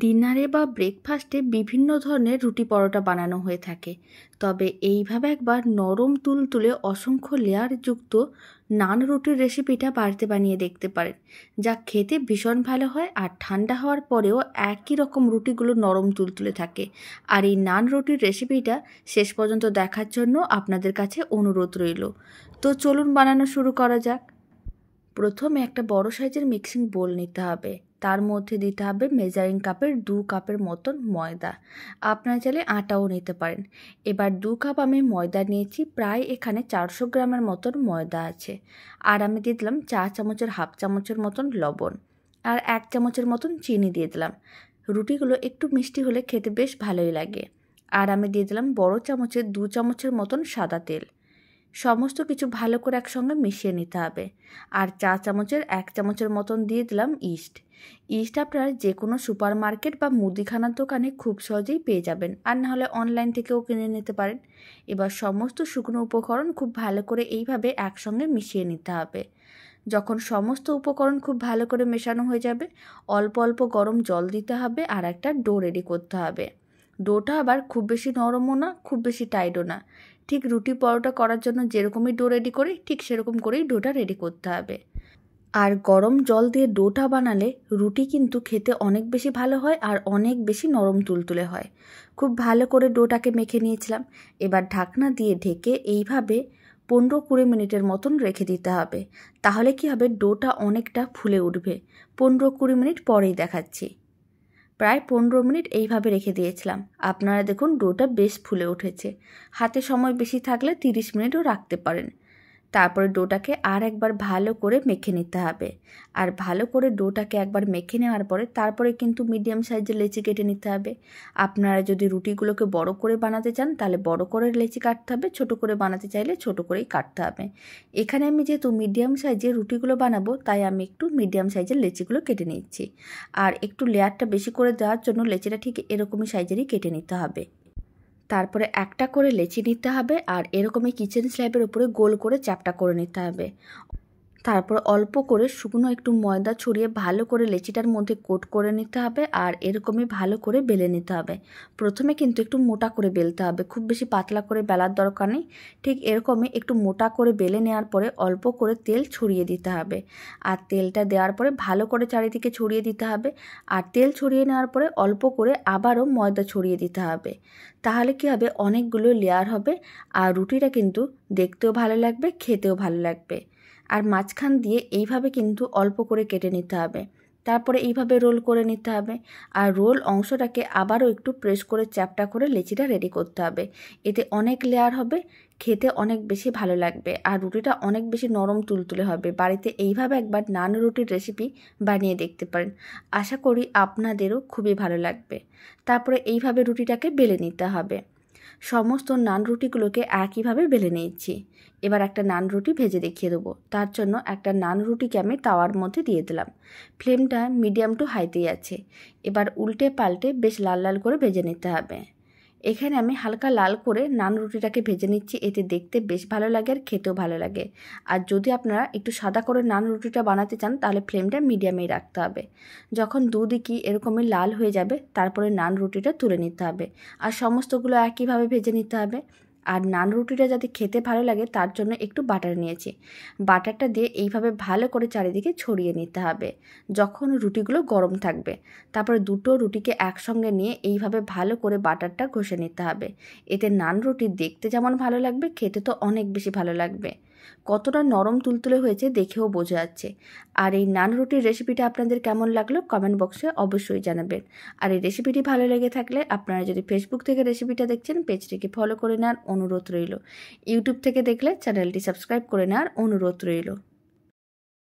ডিনারে বা ব্রেকফাস্টে বিভিন্ন ধরনের রুটি পরোটা বানানো হয়ে থাকে, তবে এইভাবে একবার নরম তুলতুলে অসংখ্য লেয়ারযুক্ত নান রুটির রেসিপিটা বাড়িতে বানিয়ে দেখতে পারেন, যা খেতে ভীষণ ভালো হয়। আর ঠান্ডা হওয়ার পরেও একই রকম রুটিগুলো নরম তুলতুলে থাকে। আর এই নান রুটির রেসিপিটা শেষ পর্যন্ত দেখার জন্য আপনাদের কাছে অনুরোধ রইল। তো চলুন বানানো শুরু করা যাক। প্রথমে একটা বড় সাইজের মিক্সিং বোল নিতে হবে। তার মধ্যে দিতে হবে মেজারিং কাপের 2 কাপের মতন ময়দা। আপনারা চাইলে আটাও নিতে পারেন। এবার 2 কাপ আমি ময়দা নিয়েছি, প্রায় এখানে 400 গ্রামের মতন ময়দা আছে। আর আমি দিয়ে দিলাম 4 চামচের হাফ চামচের মতন লবণ, আর 1 চামচের মতন চিনি দিয়ে দিলাম। রুটিগুলো একটু মিষ্টি হলে খেতে বেশ ভালোই লাগে। আর আমি দিয়ে দিলাম বড় চামচের 2 চামচের মতন সাদা তেল। সমস্ত কিছু ভালো করে একসঙ্গে মিশিয়ে নিতে হবে। আর 4 চামচের 1 চামচের মতন দিয়ে দিলাম ইস্ট। ইস্ট আপনারা যে কোনো সুপার মার্কেট বা মুদিখানার দোকানে খুব সহজেই পেয়ে যাবেন, আর নাহলে অনলাইন থেকেও কিনে নিতে পারেন। এবার সমস্ত শুকনো উপকরণ খুব ভালো করে এইভাবে একসঙ্গে মিশিয়ে নিতে হবে। যখন সমস্ত উপকরণ খুব ভালো করে মেশানো হয়ে যাবে, অল্প অল্প গরম জল দিতে হবে আর একটা ডো রেডি করতে হবে। ডোটা আবার খুব বেশি নরমও না, খুব বেশি টাইটও না। ঠিক রুটি পরোটা করার জন্য যেরকমই ডো রেডি করি, ঠিক সেরকম করেই ডোটা রেডি করতে হবে। আর গরম জল দিয়ে ডোটা বানালে রুটি কিন্তু খেতে অনেক বেশি ভালো হয় আর অনেক বেশি নরম তুলতুলে হয়। খুব ভালো করে ডোটাকে মেখে নিয়েছিলাম। এবার ঢাকনা দিয়ে ঢেকে এইভাবে 15-20 মিনিটের মতন রেখে দিতে হবে। তাহলে কি হবে, ডোটা অনেকটা ফুলে উঠবে। 15-20 মিনিট পরেই দেখাচ্ছি। প্রায় 15 মিনিট এইভাবে রেখে দিয়েছিলাম। আপনারা দেখুন ডোটা বেশ ফুলে উঠেছে। হাতে সময় বেশি থাকলে 30 মিনিটও রাখতে পারেন। তারপরে ডোটাকে আর একবার ভালো করে মেখে নিতে হবে। আর ভালো করে ডোটাকে একবার মেখে নেওয়ার পরে তারপরে কিন্তু মিডিয়াম সাইজের লেচি কেটে নিতে হবে। আপনারা যদি রুটিগুলোকে বড় করে বানাতে চান তাহলে বড় করে লেচি কাটতে হবে, ছোট করে বানাতে চাইলে ছোট করেই কাটতে হবে। এখানে আমি যেহেতু মিডিয়াম সাইজের রুটিগুলো বানাবো, তাই আমি একটু মিডিয়াম সাইজের লেচিগুলো কেটে নিচ্ছি। আর একটু লেয়ারটা বেশি করে দেওয়ার জন্য লেচিটা ঠিক এরকমই সাইজেরই কেটে নিতে হবে। তারপরে একটা করে লেচি নিতে হবে আর এরকমই কিচেন স্ল্যাবের উপরে গোল করে চ্যাপটা করে নিতে হবে। তারপর অল্প করে শুকনো একটু ময়দা ছড়িয়ে ভালো করে লেচিটার মধ্যে কোট করে নিতে হবে আর এরকমই ভালো করে বেলে নিতে হবে। প্রথমে কিন্তু একটু মোটা করে বেলতে হবে, খুব বেশি পাতলা করে বেলার দরকার নেই। ঠিক এরকমই একটু মোটা করে বেলে নেওয়ার পরে অল্প করে তেল ছড়িয়ে দিতে হবে। আর তেলটা দেওয়ার পরে ভালো করে চারিদিকে ছড়িয়ে দিতে হবে। আর তেল ছড়িয়ে নেওয়ার পরে অল্প করে আবারও ময়দা ছড়িয়ে দিতে হবে। তাহলে কি হবে, অনেকগুলো লেয়ার হবে আর রুটিটা কিন্তু দেখতেও ভালো লাগবে, খেতেও ভালো লাগবে। আর মাঝখান দিয়ে এইভাবে কিন্তু অল্প করে কেটে নিতে হবে। তারপরে এইভাবে রোল করে নিতে হবে। আর রোল অংশটাকে আবারও একটু প্রেস করে চ্যাপটা করে লেচিটা রেডি করতে হবে। এতে অনেক লেয়ার হবে, খেতে অনেক বেশি ভালো লাগবে আর রুটিটা অনেক বেশি নরম তুলতুলে হবে। বাড়িতে এইভাবে একবার নান রুটির রেসিপি বানিয়ে দেখতে পারেন। আশা করি আপনাদেরও খুবই ভালো লাগবে। তারপরে এইভাবে রুটিটাকে বেলে নিতে হবে। সমস্ত নান রুটিগুলোকে একইভাবে বেলে নিয়েছি। এবার একটা নান রুটি ভেজে দেখিয়ে দেবো। তার জন্য একটা নান রুটিকে আমি তাওয়ার মধ্যে দিয়ে দিলাম। ফ্লেমটা মিডিয়াম টু হাইতেই আছে। এবার উল্টে পাল্টে বেশ লাল লাল করে ভেজে নিতে হবে। এখানে আমি হালকা লাল করে নান রুটিটাকে ভেজে নিচ্ছি, এতে দেখতে বেশ ভালো লাগে আর খেতেও ভালো লাগে। আর যদি আপনারা একটু সাদা করে নান রুটিটা বানাতে চান তাহলে ফ্লেমটা মিডিয়ামেই রাখতে হবে। যখন দুদিকই এরকমই লাল হয়ে যাবে তারপরে নান রুটিটা তুলে নিতে হবে। আর সমস্তগুলো একইভাবে ভেজে নিতে হবে। আর নান রুটিটা যাতে খেতে ভালো লাগে তার জন্য একটু বাটার নিয়েছি। বাটারটা দিয়ে এইভাবে ভালো করে চারিদিকে ছড়িয়ে নিতে হবে যখন রুটিগুলো গরম থাকবে। তারপরে দুটো রুটিকে একসঙ্গে নিয়ে এইভাবে ভালো করে বাটারটা ঘষে নিতে হবে। এতে নান রুটি দেখতে যেমন ভালো লাগবে, খেতে তো অনেক বেশি ভালো লাগবে। কতটা নরম তুলতুলে হয়েছে দেখেও বোঝা যাচ্ছে। আর এই নান রুটির রেসিপিটা আপনাদের কেমন লাগলো কমেন্ট বক্সে অবশ্যই জানাবেন। আর এই রেসিপিটি ভালো লেগে থাকলে আপনারা যদি ফেসবুক থেকে রেসিপিটা দেখছেন পেজটিকে ফলো করে নেওয়ার অনুরোধ রইল। ইউটিউব থেকে দেখলে চ্যানেলটি সাবস্ক্রাইব করে নেওয়ার অনুরোধ রইল।